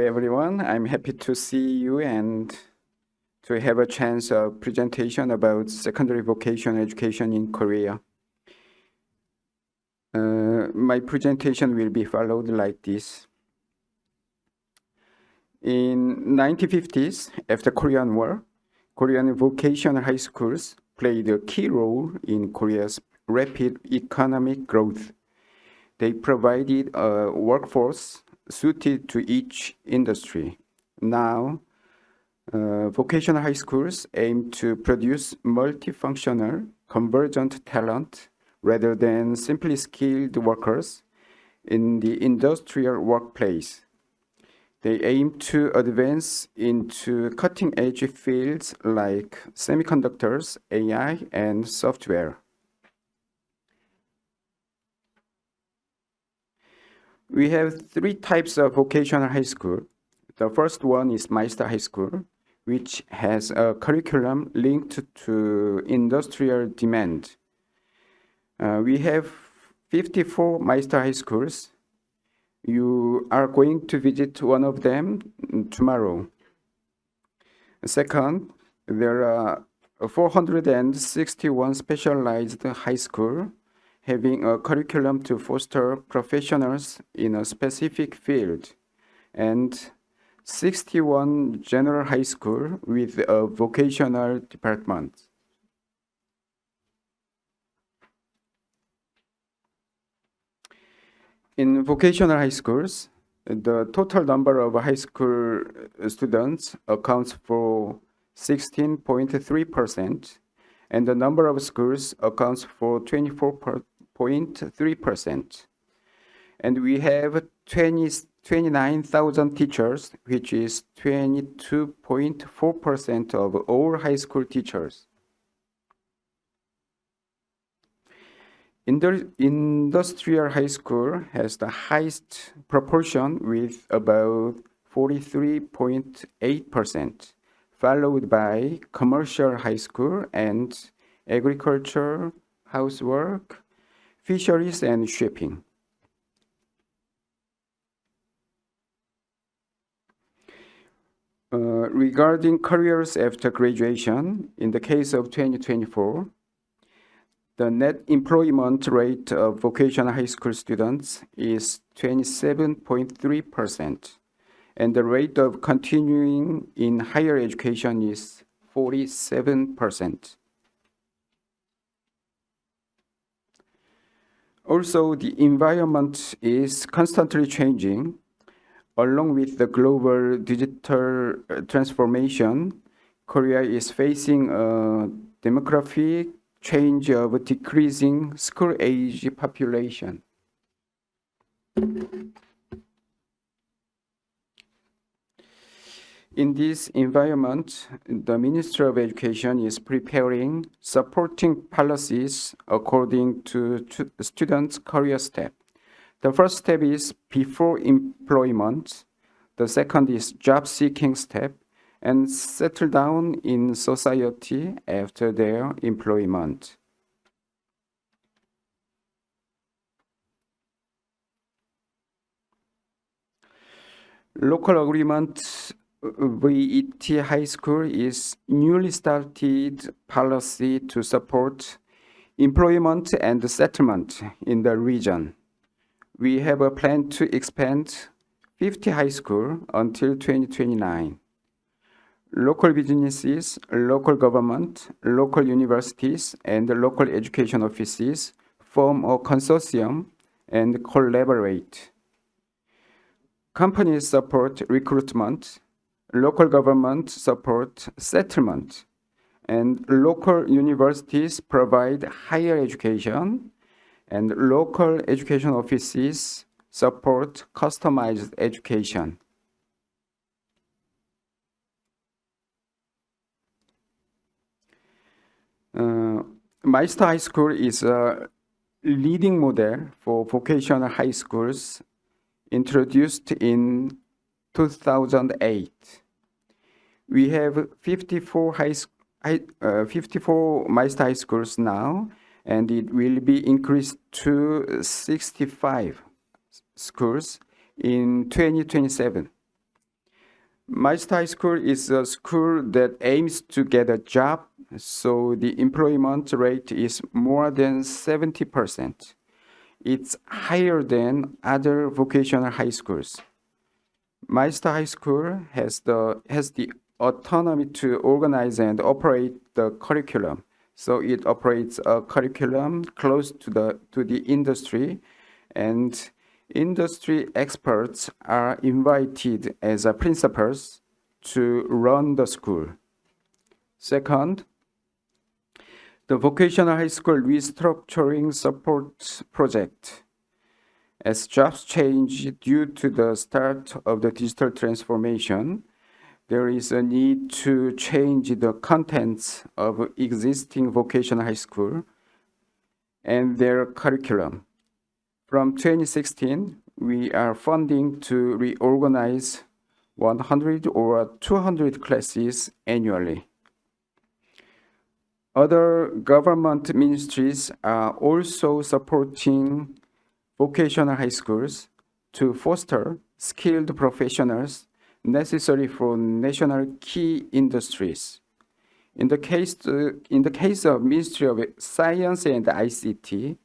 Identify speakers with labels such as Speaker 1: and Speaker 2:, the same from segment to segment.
Speaker 1: everyone. I'm happy to see you and to have a chance of presentation about secondary vocational education in Korea. My presentation will be followed like this. In 1950s, after Korean War, Korean vocational high schools played a key role in Korea's rapid economic growth. They provided a workforce suited to each industry. Now, vocational high schools aim to produce multifunctional, convergent talent rather than simply skilled workers in the industrial workplace. They aim to advance into cutting-edge fields like semiconductors, AI, and software. We have three types of vocational high school. The first one is Meister High School, which has a curriculum linked to industrial demand. We have 54 Meister High Schools. You are going to visit one of them tomorrow. Second, there are 461 specialized high schools having a curriculum to foster professionals in a specific field, and 61 general high school with a vocational department. In vocational high schools, the total number of high school students accounts for 16.3%, and the number of schools accounts for 24.3%. And we have 29,000 teachers, which is 22.4% of all high school teachers. Industrial high school has the highest proportion with about 43.8%, followed by commercial high school and agriculture, housework, fisheries, and shipping. Regarding careers after graduation, in the case of 2024, the net employment rate of vocational high school students is 27.3%, and the rate of continuing in higher education is 47%. Also, the environment is constantly changing. Along with the global digital transformation, Korea is facing a demographic change of decreasing school-age population. In this environment, the Ministry of Education is preparing supporting policies according to students' career step. The first step is before employment. The second is job-seeking step, and settle down in society after their employment. Local agreement VET High School is newly started policy to support employment and settlement in the region. We have a plan to expand 50 high schools until 2029. Local businesses, local government, local universities, and local education offices form a consortium and collaborate. Companies support recruitment, local government support settlement, and local universities provide higher education, and local education offices support customized education. Meister High School is a leading model for vocational high schools introduced in 2008. We have 54 Meister High Schools now, and it will be increased to 65 schools in 2027. Master High School is a school that aims to get a job, so the employment rate is more than 70%. It's higher than other vocational high schools. Master High School has the autonomy to organize and operate the curriculum. So it operates a curriculum close to the industry, and industry experts are invited as principals to run the school. Second, the Vocational High School Restructuring Support Project. As jobs change due to the start of the digital transformation, there is a need to change the contents of existing vocational high school and their curriculum. From 2016, we are funding to reorganize 100 or 200 classes annually. Other government ministries are also supporting vocational high schools to foster skilled professionals necessary for national key industries. In the case of Ministry of Science and ICT,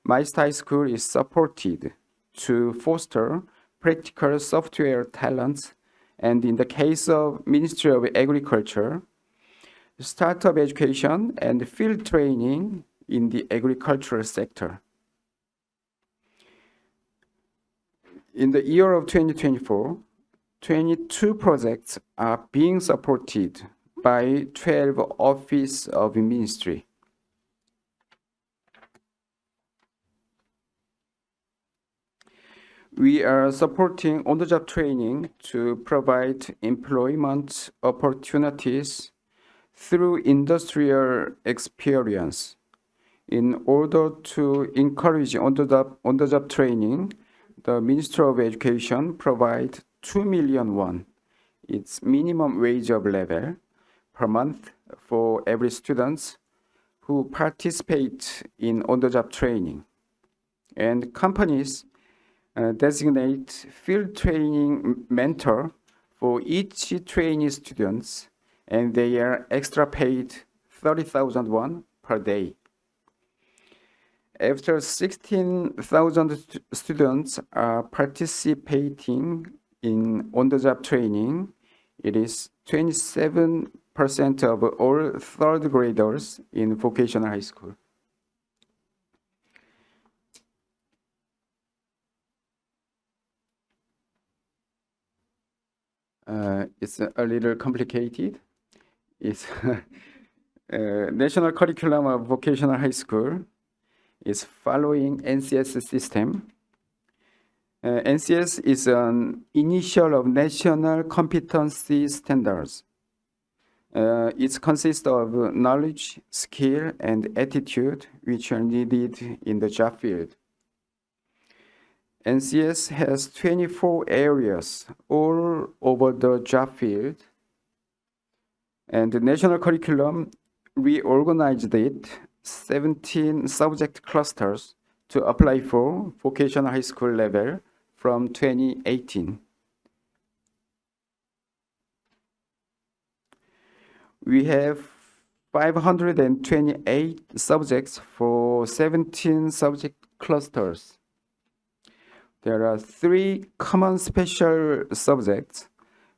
Speaker 1: Master High School is supported to foster practical software talents, and in the case of Ministry of Agriculture, startup education and field training in the agricultural sector. In the year of 2024, 22 projects are being supported by 12 offices of ministry. We are supporting on-the-job training to provide employment opportunities through industrial experience. In order to encourage on-the-job training, the Ministry of Education provides 2 million won, its minimum wage of level, per month for every student who participate in on-the-job training. And companies designate field training mentor for each trainee students, and they are extra paid 30,000 won per day. After 16,000 students are participating in on-the-job training, it is 27% of all third graders in vocational high school. It's a little complicated. It's national curriculum of vocational high school is following NCS system. NCS is an initial of national competency standards. It consists of knowledge, skill, and attitude which are needed in the job field. NCS has 24 areas all over the job field, and the national curriculum reorganized it 17 subject clusters to apply for vocational high school level from 2018. We have 528 subjects for 17 subject clusters. There are 3 common special subjects.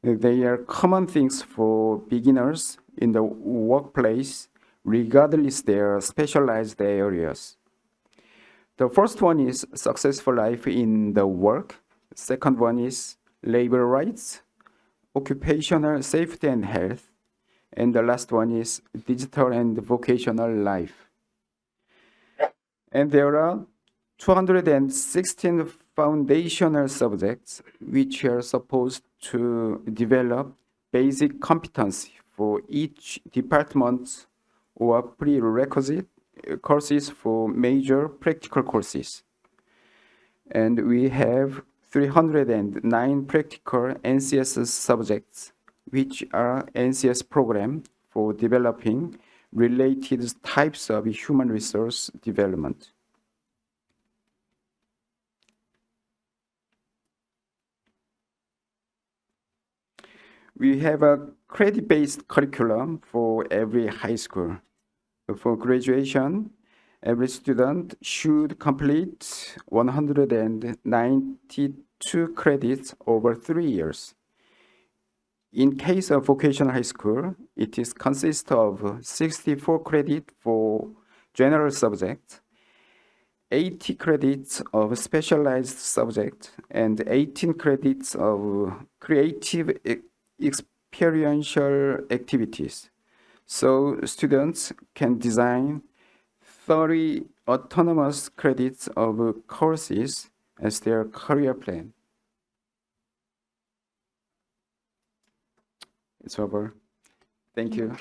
Speaker 1: They are common things for beginners in the workplace, regardless their specialized areas. The first one is successful life in the work. The second one is labor rights, occupational safety and health. And the last one is digital and vocational life. And there are 216 foundational subjects which are supposed to develop basic competency for each department or prerequisite courses for major practical courses. And we have 309 practical NCS subjects which are NCS program for developing related types of human resource development. We have a credit-based curriculum for every high school. For graduation, every student should complete 192 credits over 3 years. In case of vocational high school, it is consists of 64 credits for general subjects, 80 credits of specialized subjects, and 18 credits of creative experiential activities. So students can design 30 autonomous credits of courses as their career plan. It's over. Thank you.